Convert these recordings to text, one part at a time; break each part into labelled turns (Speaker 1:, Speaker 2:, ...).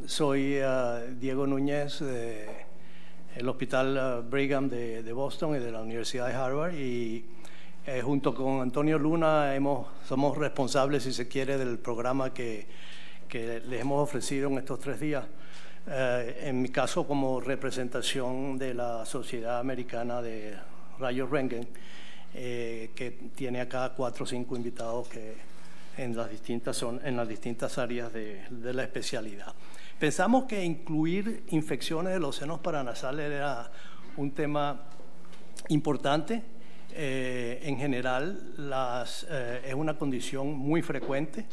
Speaker 1: Soy Diego Núñez del Hospital Brigham de Boston y de la Universidad de Harvard, y junto con Antonio Luna somos responsables, si se quiere, del programa que les hemos ofrecido en estos 3 días. En mi caso, como representación de la Sociedad Americana de Rayos Röntgen, que tiene acá 4 o 5 invitados en las distintas áreas de la especialidad. Pensamos que incluir infecciones de los senos paranasales era un tema importante. En general, es una condición muy frecuente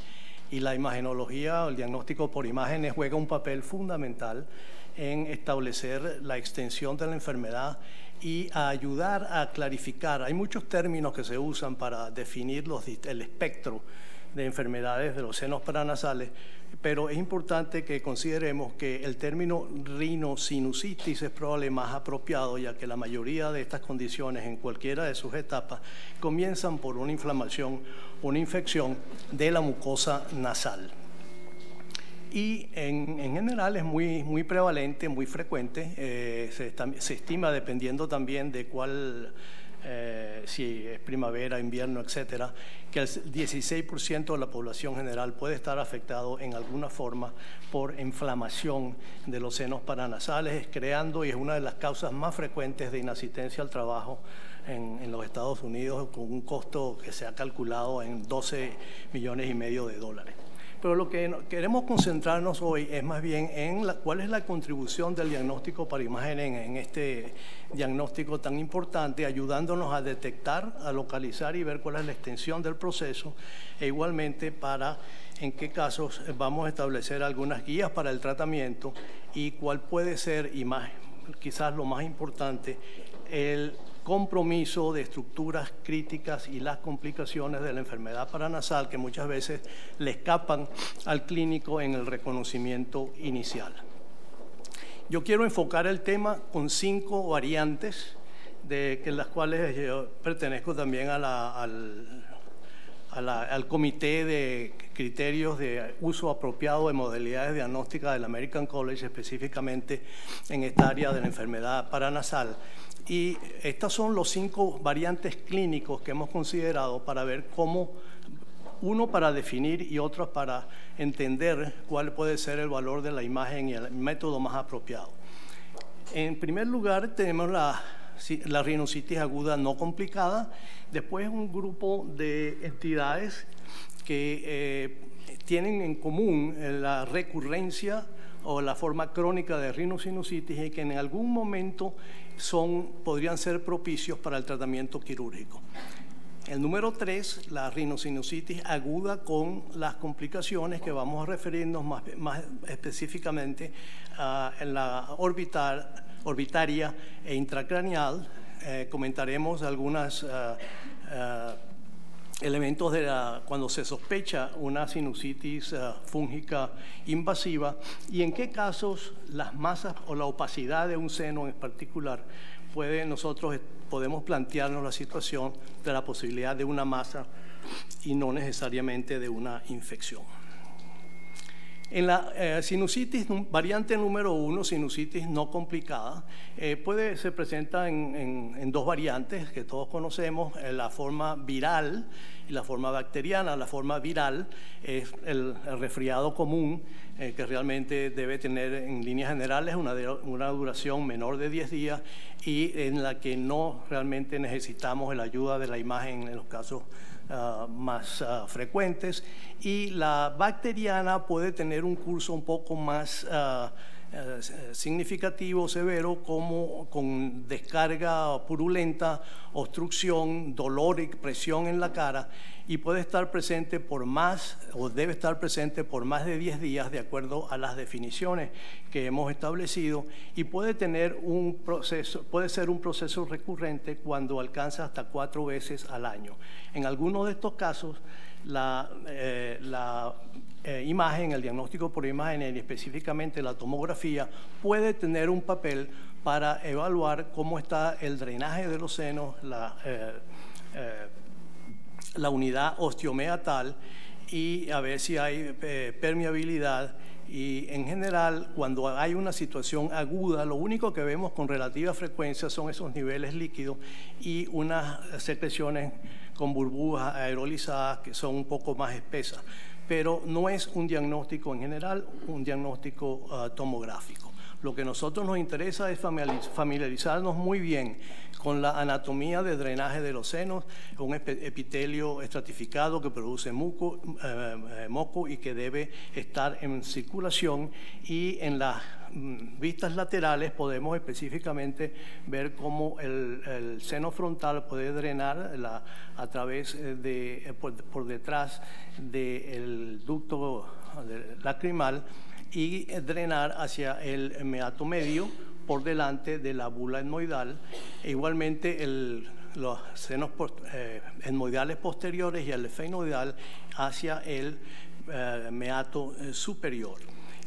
Speaker 1: y la imagenología o el diagnóstico por imágenes juega un papel fundamental en establecer la extensión de la enfermedad y a ayudar a clarificar. Hay muchos términos que se usan para definir el espectro de enfermedades de los senos paranasales, pero es importante que consideremos que el término rinosinusitis es probablemente más apropiado, ya que la mayoría de estas condiciones en cualquiera de sus etapas comienzan por una inflamación, una infección de la mucosa nasal. Y en general es muy prevalente, muy frecuente. Se estima, dependiendo también de si es primavera, invierno, etcétera, que el 16% de la población general puede estar afectado en alguna forma por inflamación de los senos paranasales, creando, y es una de las causas más frecuentes de inasistencia al trabajo en los Estados Unidos, con un costo que se ha calculado en $12,5 millones. Pero lo que queremos concentrarnos hoy es más bien en cuál es la contribución del diagnóstico por imágenes en este diagnóstico tan importante, ayudándonos a detectar, a localizar y ver cuál es la extensión del proceso, e igualmente en qué casos vamos a establecer algunas guías para el tratamiento y cuál puede ser, y quizás lo más importante, el compromiso de estructuras críticas y las complicaciones de la enfermedad paranasal que muchas veces le escapan al clínico en el reconocimiento inicial. Yo quiero enfocar el tema con 5 variantes, las cuales yo pertenezco también al Comité de Criterios de Uso Apropiado de Modalidades Diagnósticas del American College, específicamente en esta área de la enfermedad paranasal. Y estas son los 5 variantes clínicos que hemos considerado para ver cómo, uno para definir y otro para entender cuál puede ser el valor de la imagen y el método más apropiado. En primer lugar, tenemos la rinositis aguda no complicada. Después, un grupo de entidades que tienen en común la recurrencia o la forma crónica de rinosinusitis y que en algún momento podrían ser propicios para el tratamiento quirúrgico. El número 3, la rinosinusitis aguda con las complicaciones que vamos a referirnos más específicamente en la orbitaria e intracraneal. Comentaremos algunos elementos cuando se sospecha una sinusitis fúngica invasiva y en qué casos las masas o la opacidad de un seno en particular nosotros podemos plantearnos la situación de la posibilidad de una masa y no necesariamente de una infección. En la sinusitis, variante número 1, sinusitis no complicada, se presenta en 2 variantes que todos conocemos, la forma viral y la forma bacteriana. La forma viral es el resfriado común, que realmente debe tener en líneas generales una duración menor de 10 días y en la que no realmente necesitamos la ayuda de la imagen en los casos más frecuentes, y la bacteriana puede tener un curso un poco más significativo, severo, como con descarga purulenta, obstrucción, dolor y presión en la cara, y puede estar presente debe estar presente por más de 10 días de acuerdo a las definiciones que hemos establecido, y puede ser un proceso recurrente cuando alcanza hasta 4 veces al año. En algunos de estos casos, la imagen, el diagnóstico por imagen y específicamente la tomografía puede tener un papel para evaluar cómo está el drenaje de los senos, la unidad osteomeatal y a ver si hay permeabilidad. Y en general, cuando hay una situación aguda, lo único que vemos con relativa frecuencia son esos niveles líquidos y unas secreciones con burbujas aerolizadas que son un poco más espesas. Pero no es un diagnóstico en general, un diagnóstico tomográfico. Lo que a nosotros nos interesa es familiarizarnos muy bien con la anatomía de drenaje de los senos, un epitelio estratificado que produce moco y que debe estar en circulación, y en las vistas laterales podemos específicamente ver cómo el seno frontal puede drenar a través por detrás del ducto lacrimal y drenar hacia el meato medio por delante de la bula etmoidal. E igualmente los senos etmoidales posteriores y el esfenoidal hacia el meato superior.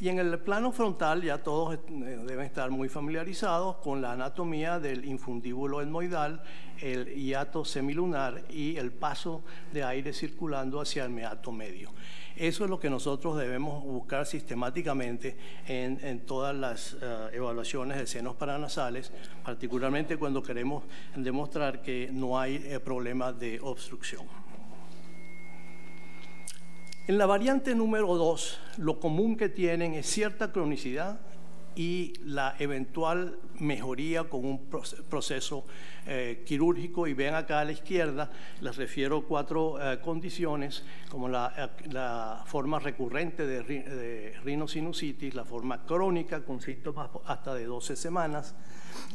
Speaker 1: Y en el plano frontal ya todos deben estar muy familiarizados con la anatomía del infundíbulo etmoidal, el hiato semilunar y el paso de aire circulando hacia el meato medio. Eso es lo que nosotros debemos buscar sistemáticamente en todas las evaluaciones de senos paranasales, particularmente cuando queremos demostrar que no hay problemas de obstrucción. En la variante número 2, lo común que tienen es cierta cronicidad y la eventual mejoría con un proceso quirúrgico. Y ven acá a la izquierda, les refiero 4 condiciones, como la forma recurrente de rinosinusitis, la forma crónica con síntomas hasta de 12 semanas,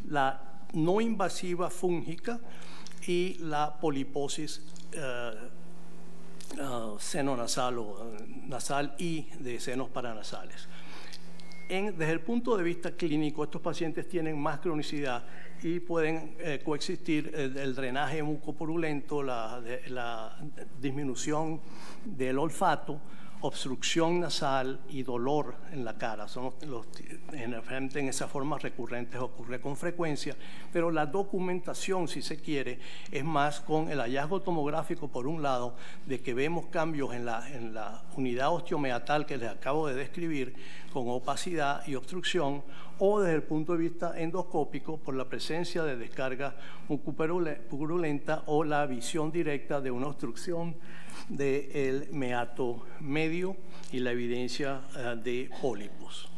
Speaker 1: la no invasiva fúngica y la poliposis seno nasal o nasal y de senos paranasales. Desde el punto de vista clínico, estos pacientes tienen más cronicidad y pueden coexistir el drenaje mucopurulento, la disminución del olfato, obstrucción nasal y dolor en la cara. En esas formas recurrentes ocurre con frecuencia, pero la documentación, si se quiere, es más con el hallazgo tomográfico, por un lado, de que vemos cambios en la unidad osteomeatal que les acabo de describir, con opacidad y obstrucción, o desde el punto de vista endoscópico por la presencia de descarga mucopurulenta o la visión directa de una obstrucción del meato medio y la evidencia de pólipos.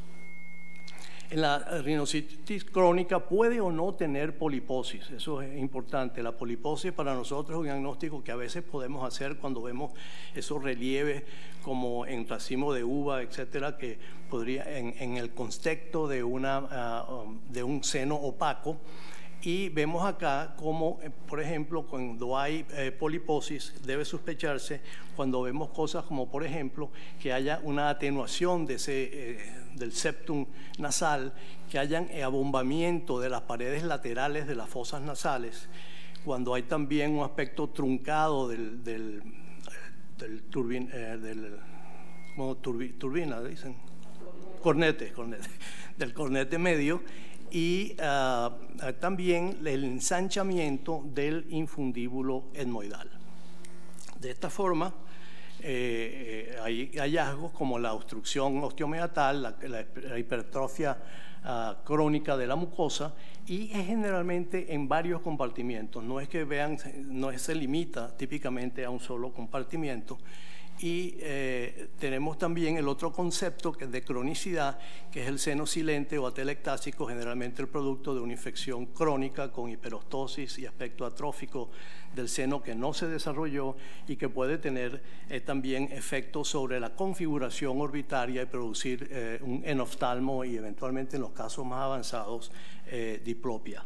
Speaker 1: En la rinosinusitis crónica puede o no tener poliposis, eso es importante. La poliposis para nosotros es un diagnóstico que a veces podemos hacer cuando vemos esos relieves como en racimo de uva, etcétera, que podría en el contexto de un seno opaco. Y vemos acá como, por ejemplo, cuando hay poliposis, debe sospecharse cuando vemos cosas como, por ejemplo, que haya una atenuación del septum nasal, que hayan abombamiento de las paredes laterales de las fosas nasales, cuando hay también un aspecto truncado turbina, dicen, cornete, del cornete medio, y también el ensanchamiento del infundíbulo etmoidal. De esta forma, hay hallazgos como la obstrucción osteomeatal, la hipertrofia crónica de la mucosa, y es generalmente en varios compartimientos. No es que vean, no se limita típicamente a un solo compartimiento. Y tenemos también el otro concepto que es de cronicidad, que es el seno silente o atelectásico, generalmente el producto de una infección crónica con hiperostosis y aspecto atrófico del seno que no se desarrolló y que puede tener también efectos sobre la configuración orbitaria y producir un enoftalmo y eventualmente en los casos más avanzados diplopia.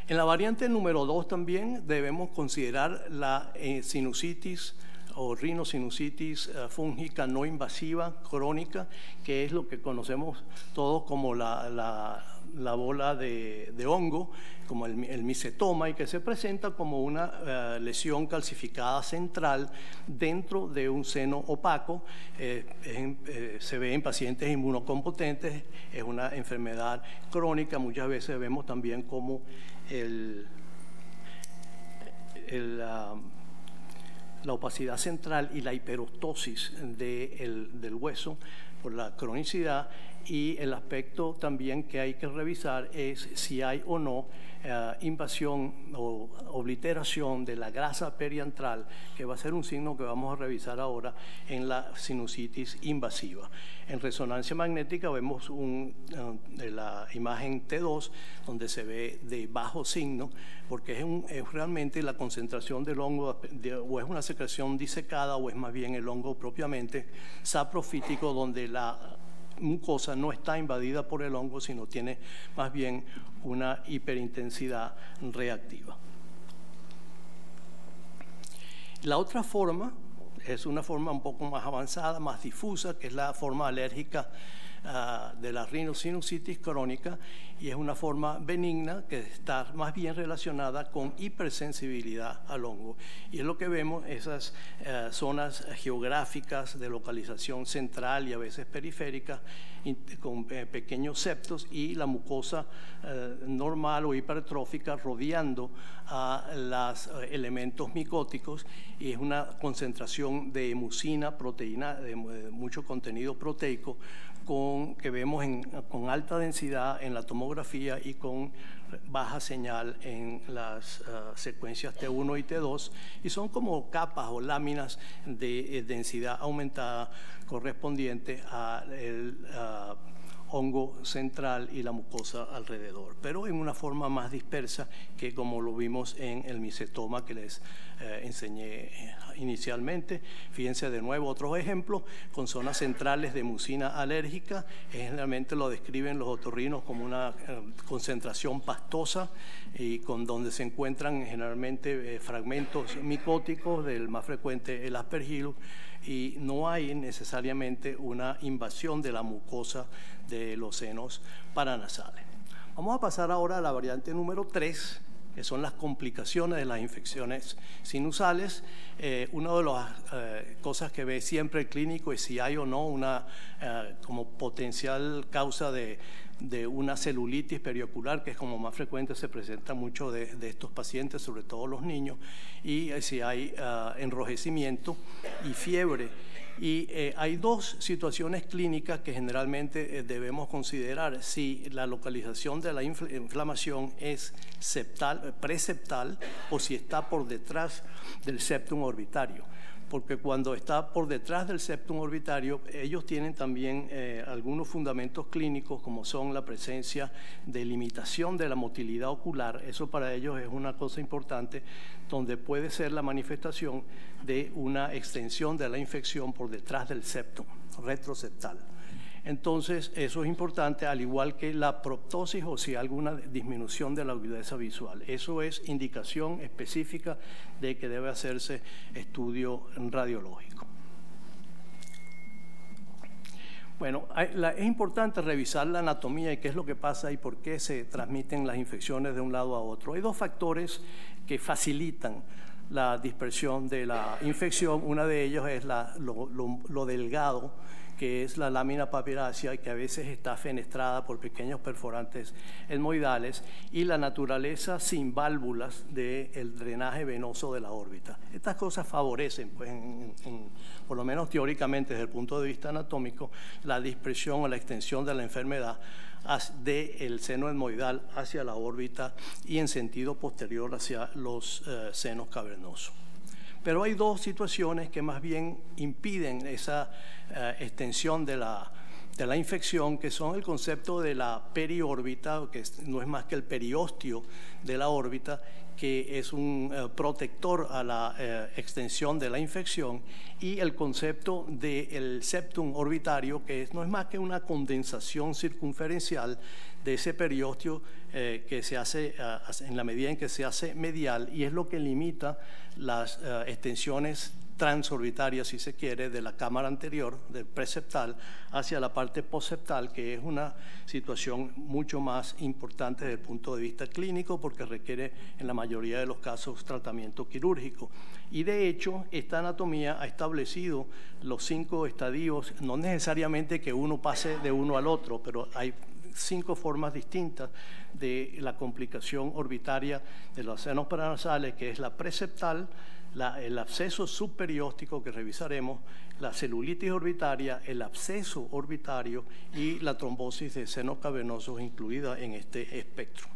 Speaker 1: En la variante número 2 también debemos considerar la sinusitis o rinosinusitis fúngica no invasiva crónica, que es lo que conocemos todos como la bola de hongo, como el micetoma, y que se presenta como una lesión calcificada central dentro de un seno opaco. Se ve en pacientes inmunocompetentes, es una enfermedad crónica. Muchas veces vemos también como la opacidad central y la hiperostosis del hueso por la cronicidad, y el aspecto también que hay que revisar es si hay o no invasión o obliteración de la grasa periantral, que va a ser un signo que vamos a revisar ahora en la sinusitis invasiva. En resonancia magnética vemos la imagen T2, donde se ve de bajo signo, porque es realmente la concentración del hongo, o es una secreción disecada, o es más bien el hongo propiamente saprofítico, donde la mucosa no está invadida por el hongo, sino tiene más bien una hiperintensidad reactiva. La otra forma es una forma un poco más avanzada, más difusa, que es la forma alérgica de la rinosinusitis crónica, y es una forma benigna que está más bien relacionada con hipersensibilidad al hongo. Y es lo que vemos, esas zonas geográficas de localización central y a veces periférica, con pequeños septos, y la mucosa normal o hipertrófica rodeando a los elementos micóticos, y es una concentración de mucina, proteína, de mucho contenido proteico, que vemos con alta densidad en la tomografía y con baja señal en las secuencias T1 y T2, y son como capas o láminas de densidad aumentada correspondiente al hongo central y la mucosa alrededor, pero en una forma más dispersa que como lo vimos en el micetoma que les enseñé inicialmente. Fíjense de nuevo otros ejemplos con zonas centrales de mucina alérgica. Generalmente lo describen los otorrinos como una concentración pastosa, y con donde se encuentran generalmente fragmentos micóticos, del más frecuente el Aspergillus, y no hay necesariamente una invasión de la mucosa de los senos paranasales. Vamos a pasar ahora a la variante número 3, que son las complicaciones de las infecciones sinusales. Una de las cosas que ve siempre el clínico es si hay o no una como potencial causa de una celulitis periocular, que es como más frecuente se presenta mucho de estos pacientes, sobre todo los niños, y si hay enrojecimiento y fiebre. Y hay dos situaciones clínicas que generalmente debemos considerar: si la localización de la inflamación es preseptal o si está por detrás del septum orbitario. Porque cuando está por detrás del septum orbitario, ellos tienen también algunos fundamentos clínicos, como son la presencia de limitación de la motilidad ocular. Eso para ellos es una cosa importante, donde puede ser la manifestación de una extensión de la infección por detrás del septum retroseptal. Entonces, eso es importante, al igual que la proptosis o si hay alguna disminución de la agudeza visual. Eso es indicación específica de que debe hacerse estudio radiológico. Bueno, es importante revisar la anatomía y qué es lo que pasa y por qué se transmiten las infecciones de un lado a otro. Hay dos factores que facilitan la dispersión de la infección. Una de ellos es lo delgado, que es la lámina papirácea, y que a veces está fenestrada por pequeños perforantes etmoidales, y la naturaleza sin válvulas del drenaje venoso de la órbita. Estas cosas favorecen, pues, por lo menos teóricamente desde el punto de vista anatómico, la dispersión o la extensión de la enfermedad del seno etmoidal hacia la órbita y en sentido posterior hacia los senos cavernosos. Pero hay dos situaciones que más bien impiden esa extensión de la infección, que son el concepto de la periórbita, que no es más que el periósteo de la órbita, que es un protector a la extensión de la infección, y el concepto del septum orbitario, que no es más que una condensación circunferencial de ese periósteo que se hace en la medida en que se hace medial, y es lo que limita las extensiones transorbitarias, si se quiere, de la cámara anterior, del preseptal, hacia la parte postseptal, que es una situación mucho más importante desde el punto de vista clínico, porque requiere en la mayoría de los casos tratamiento quirúrgico. Y de hecho, esta anatomía ha establecido los 5 estadios, no necesariamente que uno pase de uno al otro, pero hay 5 formas distintas de la complicación orbitaria de los senos paranasales, que es la preseptal, el absceso subperióstico que revisaremos, la celulitis orbitaria, el absceso orbitario y la trombosis de senos cavernosos incluida en este espectro.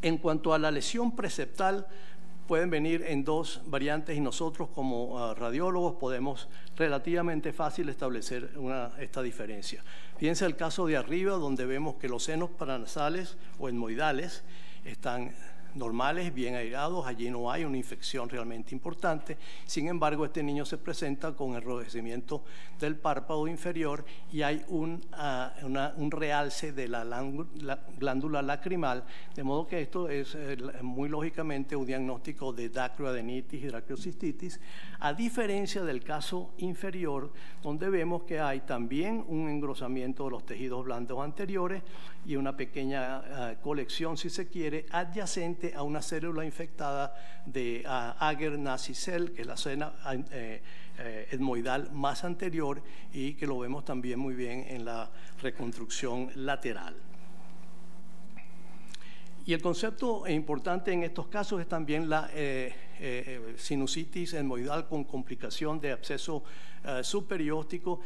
Speaker 1: En cuanto a la lesión preseptal, pueden venir en dos variantes y nosotros como radiólogos podemos relativamente fácil establecer esta diferencia. Fíjense el caso de arriba donde vemos que los senos paranasales o etmoidales están normales, bien aireados, allí no hay una infección realmente importante. Sin embargo, este niño se presenta con enrojecimiento del párpado inferior y hay un realce de la glándula lacrimal, de modo que esto es muy lógicamente un diagnóstico de dacroadenitis y draciosistitis, a diferencia del caso inferior, donde vemos que hay también un engrosamiento de los tejidos blandos anteriores y una pequeña colección, si se quiere, adyacente a una célula infectada de Ager-Naci-Cell, que es la célula etmoidal más anterior y que lo vemos también muy bien en la reconstrucción lateral. Y el concepto importante en estos casos es también la sinusitis etmoidal con complicación de absceso subperióstico.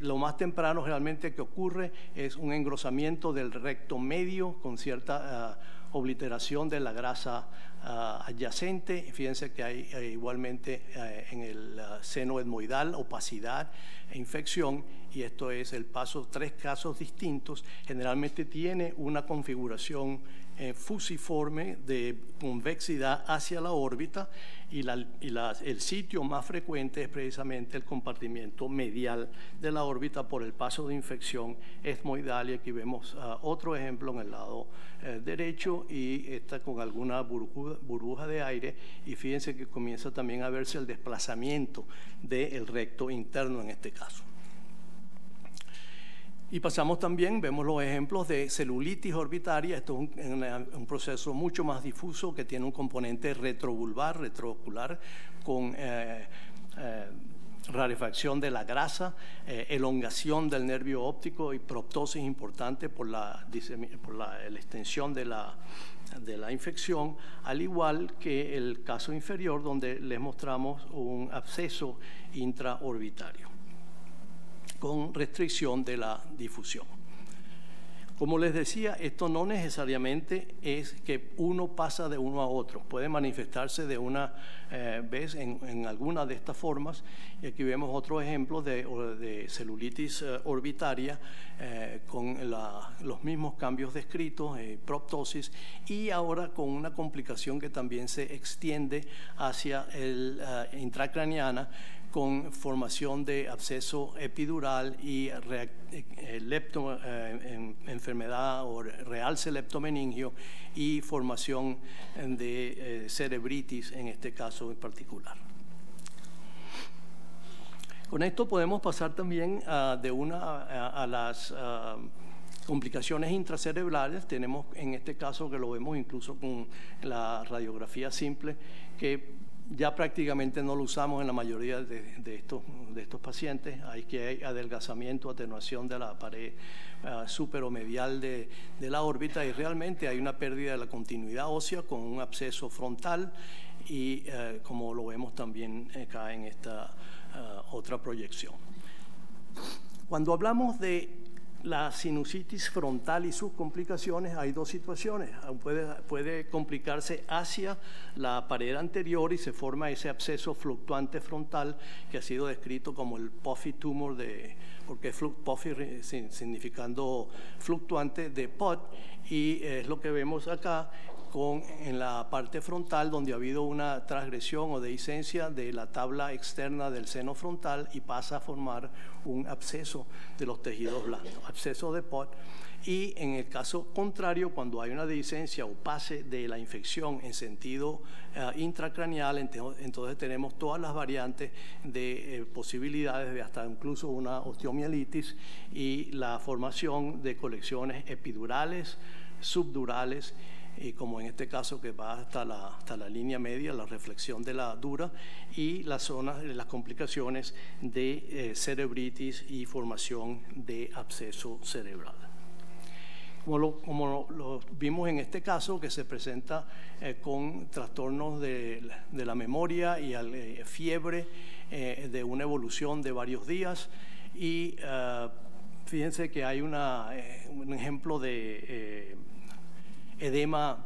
Speaker 1: Lo más temprano realmente que ocurre es un engrosamiento del recto medio con cierta obliteración de la grasa adyacente. Fíjense que hay igualmente en el seno etmoidal opacidad e infección, y esto es el paso, 3 casos distintos. Generalmente tiene una configuración fusiforme de convexidad hacia la órbita y el sitio más frecuente es precisamente el compartimiento medial de la órbita por el paso de infección etmoidal, y aquí vemos otro ejemplo en el lado derecho y está con alguna burbuja de aire, y fíjense que comienza también a verse el desplazamiento del recto interno en este caso. Y pasamos también, vemos los ejemplos de celulitis orbitaria. Esto es un proceso mucho más difuso que tiene un componente retrovulvar, retroocular, con rarefacción de la grasa, elongación del nervio óptico y proptosis importante por la extensión de la infección, al igual que el caso inferior donde les mostramos un absceso intraorbitario con restricción de la difusión. Como les decía, esto no necesariamente es que uno pasa de uno a otro. Puede manifestarse de una vez en alguna de estas formas. Y aquí vemos otro ejemplo de celulitis orbitaria con los mismos cambios descritos, proptosis, y ahora con una complicación que también se extiende hacia el intracraniana, con formación de absceso epidural y enfermedad o realce leptomeningio y formación de cerebritis en este caso en particular. Con esto podemos pasar también a las complicaciones intracerebrales. Tenemos en este caso, que lo vemos incluso con la radiografía simple, que ya prácticamente no lo usamos en la mayoría de estos pacientes. Hay adelgazamiento, atenuación de la pared superomedial de la órbita, y realmente hay una pérdida de la continuidad ósea con un absceso frontal, y como lo vemos también acá en esta otra proyección. Cuando hablamos de la sinusitis frontal y sus complicaciones, hay dos situaciones. Puede complicarse hacia la pared anterior y se forma ese absceso fluctuante frontal que ha sido descrito como el puffy tumor, porque puffy significando fluctuante, de POD, y es lo que vemos acá en la parte frontal, donde ha habido una transgresión o dehiscencia de la tabla externa del seno frontal y pasa a formar un absceso de los tejidos blandos, absceso de POD. Y en el caso contrario, cuando hay una dehiscencia o pase de la infección en sentido intracraneal, entonces tenemos todas las variantes de posibilidades de hasta incluso una osteomielitis y la formación de colecciones epidurales, subdurales, y como en este caso que va hasta la línea media, la reflexión de la dura, y las zonas, las complicaciones de cerebritis y formación de absceso cerebral. como lo vimos en este caso, que se presenta con trastornos de la memoria y fiebre de una evolución de varios días. Y fíjense que hay un ejemplo de edema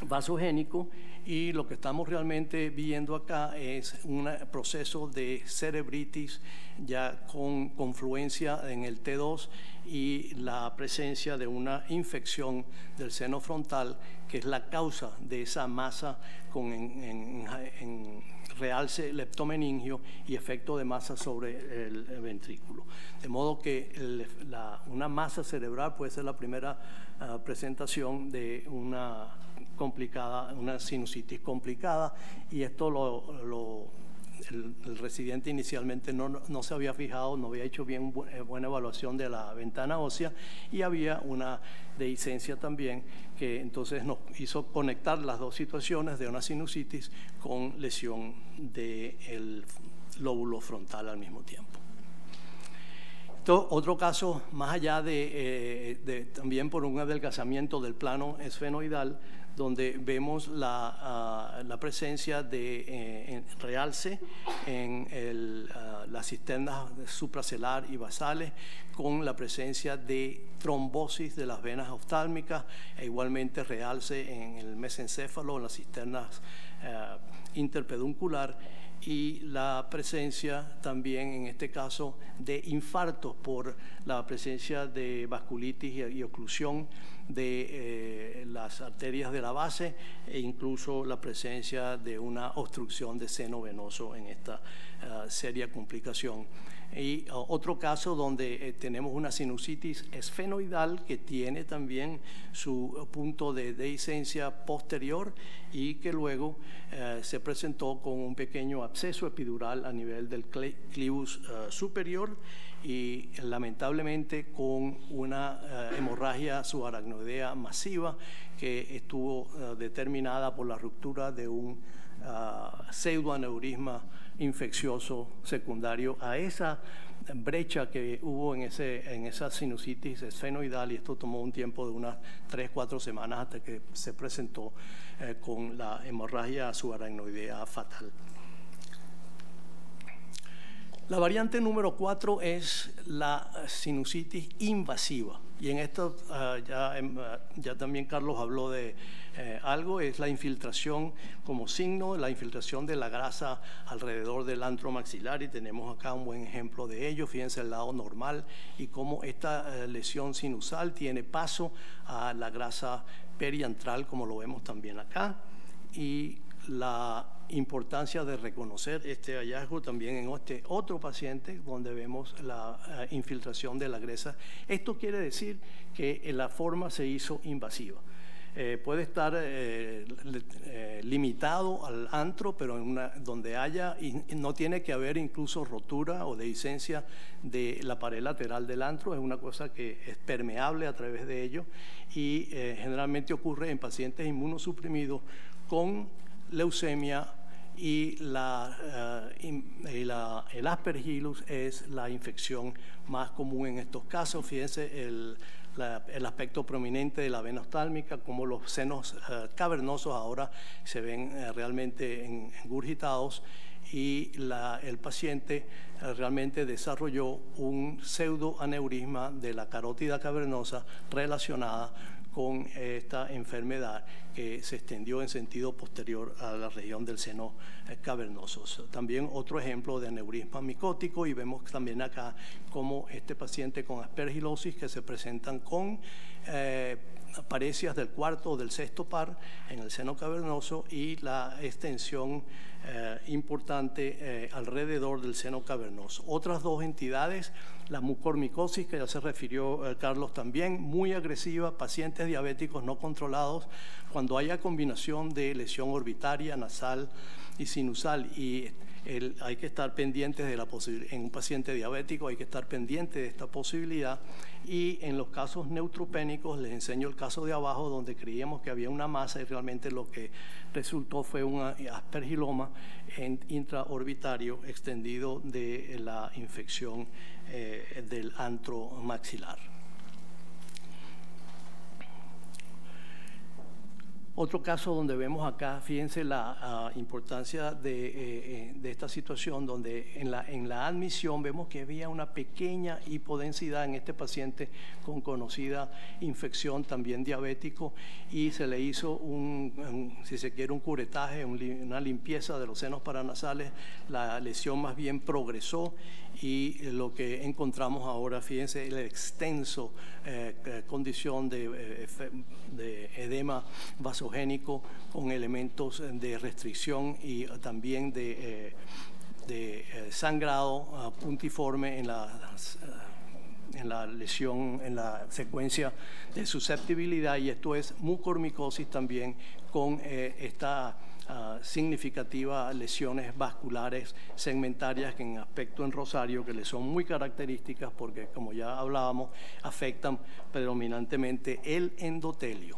Speaker 1: vasogénico, y lo que estamos realmente viendo acá es un proceso de cerebritis ya con confluencia en el T2 y la presencia de una infección del seno frontal, que es la causa de esa masa en realce leptomeningio y efecto de masa sobre el ventrículo. De modo que una masa cerebral puede ser la primera presentación de una sinusitis complicada, y esto el residente inicialmente no se había fijado, no había hecho buena evaluación de la ventana ósea, y había una dehiscencia también, que entonces nos hizo conectar las dos situaciones de una sinusitis con lesión del lóbulo frontal al mismo tiempo. Otro caso, más allá también por un adelgazamiento del plano esfenoidal, donde vemos la presencia de realce en las cisternas supracelar y basales, con la presencia de trombosis de las venas oftálmicas, e igualmente realce en el mesencéfalo, en las cisternas interpeduncular, y la presencia también en este caso de infartos por la presencia de vasculitis y oclusión de las arterias de la base, e incluso la presencia de una obstrucción de seno venoso en esta seria complicación. Y otro caso donde tenemos una sinusitis esfenoidal que tiene también su punto de dehiscencia posterior, y que luego se presentó con un pequeño absceso epidural a nivel del clivus superior, y lamentablemente con una hemorragia subaracnoidea masiva que estuvo determinada por la ruptura de un pseudoaneurisma infeccioso secundario a esa brecha que hubo en esa sinusitis esfenoidal, y esto tomó un tiempo de unas 3-4 semanas hasta que se presentó con la hemorragia subaracnoidea fatal. La variante número 4 es la sinusitis invasiva, y en esto ya también Carlos habló de algo, es la infiltración como signo, la infiltración de la grasa alrededor del antro maxilar, y tenemos acá un buen ejemplo de ello. Fíjense el lado normal y cómo esta lesión sinusal tiene paso a la grasa periantral, como lo vemos también acá, y la importancia de reconocer este hallazgo también en este otro paciente donde vemos la infiltración de la grasa. Esto quiere decir que la forma se hizo invasiva. Puede estar limitado al antro, pero donde haya, y no tiene que haber incluso rotura o dehiscencia de la pared lateral del antro, es una cosa que es permeable a través de ello, y generalmente ocurre en pacientes inmunosuprimidos con leucemia, y el Aspergillus es la infección más común en estos casos. Fíjense el aspecto prominente de la vena oftálmica, como los senos cavernosos ahora se ven realmente engurgitados, y el paciente realmente desarrolló un pseudoaneurisma de la carótida cavernosa relacionada con esta enfermedad que se extendió en sentido posterior a la región del seno cavernoso. También otro ejemplo de aneurisma micótico, y vemos también acá cómo este paciente con aspergilosis que se presentan con aparecias del cuarto o del sexto par en el seno cavernoso, y la extensión importante alrededor del seno cavernoso. Otras dos entidades, la mucormicosis, que ya se refirió Carlos también, muy agresiva, pacientes diabéticos no controlados, cuando haya combinación de lesión orbitaria, nasal y sinusal, y hay que estar pendientes de la posibilidad. En un paciente diabético hay que estar pendiente de esta posibilidad, y en los casos neutropénicos les enseño el caso de abajo, donde creíamos que había una masa y realmente lo que resultó fue un aspergiloma intraorbitario extendido de la infección del antro maxilar. Otro caso donde vemos acá, fíjense la importancia de esta situación, donde en la admisión vemos que había una pequeña hipodensidad en este paciente con conocida infección, también diabético, y se le hizo si se quiere, un curetaje, una limpieza de los senos paranasales. La lesión más bien progresó y lo que encontramos ahora, fíjense, el extenso condición de edema vasogénico con elementos de restricción y también de sangrado puntiforme en la lesión, en la secuencia de susceptibilidad, y esto es mucormicosis también con esta significativa lesiones vasculares segmentarias que en aspecto en Rosario, que le son muy características porque, como ya hablábamos, afectan predominantemente el endotelio.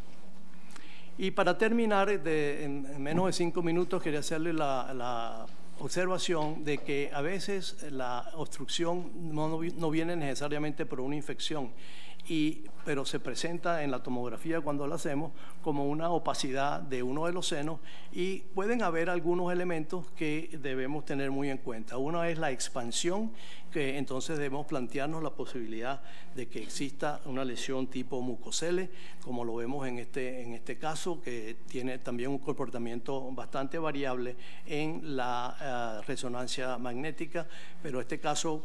Speaker 1: Y para terminar, en menos de 5 minutos, quería hacerle la observación de que a veces la obstrucción no viene necesariamente por una infección, pero se presenta en la tomografía cuando la hacemos como una opacidad de uno de los senos, y pueden haber algunos elementos que debemos tener muy en cuenta. Uno es la expansión, que entonces debemos plantearnos la posibilidad de que exista una lesión tipo mucocele, como lo vemos en este caso, que tiene también un comportamiento bastante variable en la resonancia magnética, pero este caso,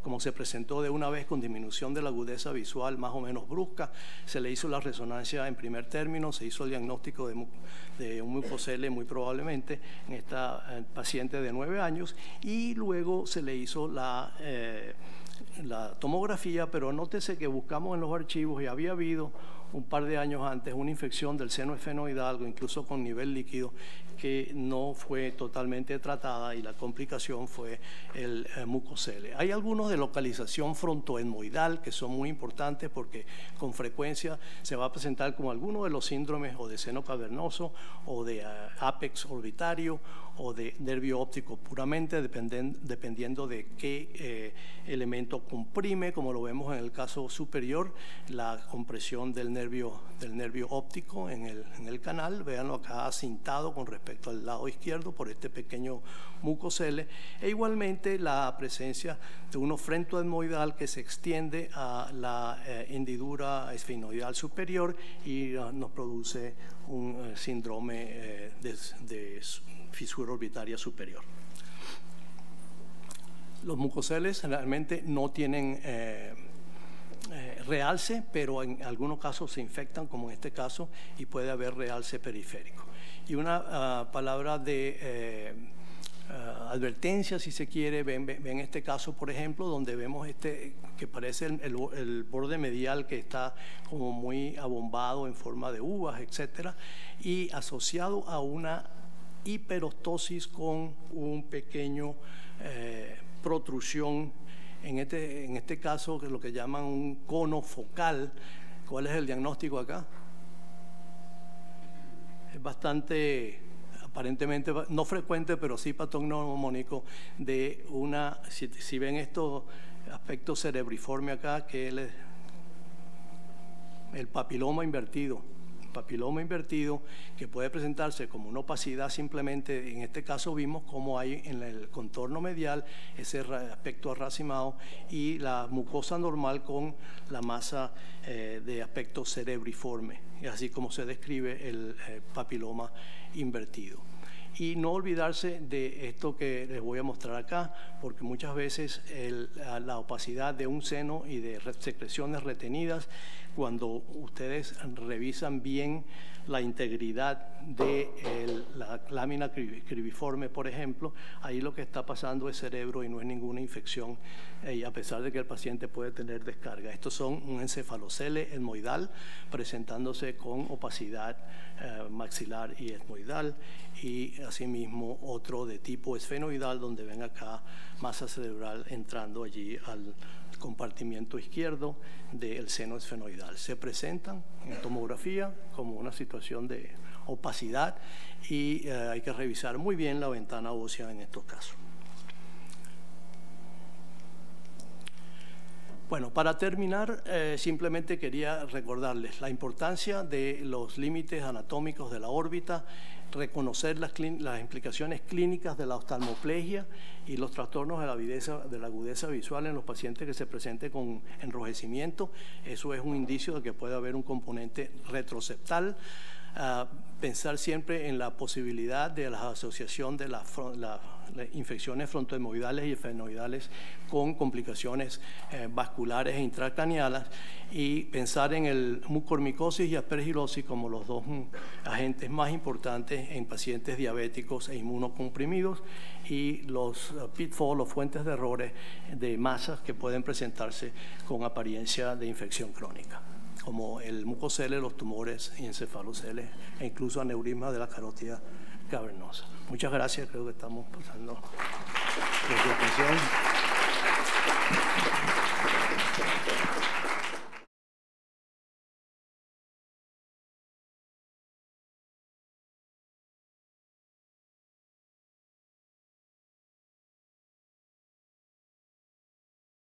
Speaker 1: como se presentó de una vez con disminución de la agudeza visual más o menos brusca, se le hizo la resonancia en primer término, se hizo el diagnóstico de un mucocele muy probablemente en esta paciente de 9 años, y luego se le hizo la tomografía, pero nótese que buscamos en los archivos y había habido un par de años antes una infección del seno esfenoidal, incluso con nivel líquido, que no fue totalmente tratada, y la complicación fue el mucocele. Hay algunos de localización frontoetmoidal que son muy importantes porque con frecuencia se va a presentar como alguno de los síndromes o de seno cavernoso o de apex orbitario o de nervio óptico puramente, dependiendo de qué elemento comprime, como lo vemos en el caso superior, la compresión del nervio óptico en el canal. Véanlo acá acintado con respecto al lado izquierdo por este pequeño mucocele, e igualmente la presencia de uno frontoetmoidal que se extiende a la hendidura esfenoidal superior y nos produce un síndrome de fisura orbitaria superior. Los mucoceles realmente no tienen realce, pero en algunos casos se infectan, como en este caso, y puede haber realce periférico. Y una palabra de advertencia, si se quiere, ven este caso, por ejemplo, donde vemos que parece el borde medial que está como muy abombado en forma de uvas, etcétera, y asociado a una hiperostosis con un pequeño protrusión, en este caso, que es lo que llaman un cono focal. ¿Cuál es el diagnóstico acá? Es bastante, aparentemente no frecuente, pero sí patognomónico de si ven estos aspectos cerebriforme acá, que es el papiloma invertido. Papiloma invertido, que puede presentarse como una opacidad simplemente. En este caso vimos cómo hay en el contorno medial ese aspecto arracimado y la mucosa normal con la masa de aspecto cerebriforme, así como se describe el papiloma invertido. Y no olvidarse de esto que les voy a mostrar acá, porque muchas veces la opacidad de un seno y de secreciones retenidas, cuando ustedes revisan bien la integridad de la lámina cribiforme, por ejemplo, ahí lo que está pasando es cerebro y no es ninguna infección, a pesar de que el paciente puede tener descarga. Estos son un encefalocele etmoidal presentándose con opacidad maxilar y etmoidal, y asimismo otro de tipo esfenoidal, donde ven acá masa cerebral entrando allí al compartimiento izquierdo del seno esfenoidal. Se presentan en tomografía como una situación de opacidad y hay que revisar muy bien la ventana ósea en estos casos. Bueno, para terminar, simplemente quería recordarles la importancia de los límites anatómicos de la órbita, reconocer las implicaciones clínicas de la oftalmoplegia y los trastornos de la agudeza visual en los pacientes que se presenten con enrojecimiento. Eso es un indicio de que puede haber un componente retroceptal. Pensar siempre en la posibilidad de la asociación de las infecciones frontohemorroidales y esfenoidales con complicaciones vasculares e intracraneales, y pensar en el mucormicosis y aspergilosis como los dos agentes más importantes en pacientes diabéticos e inmunocomprimidos, y los pitfalls, los fuentes de errores de masas que pueden presentarse con apariencia de infección crónica, como el mucocele, los tumores y encefaloceles e incluso aneurisma de la carótida cavernosa. Muchas gracias, creo que estamos pasando por su atención.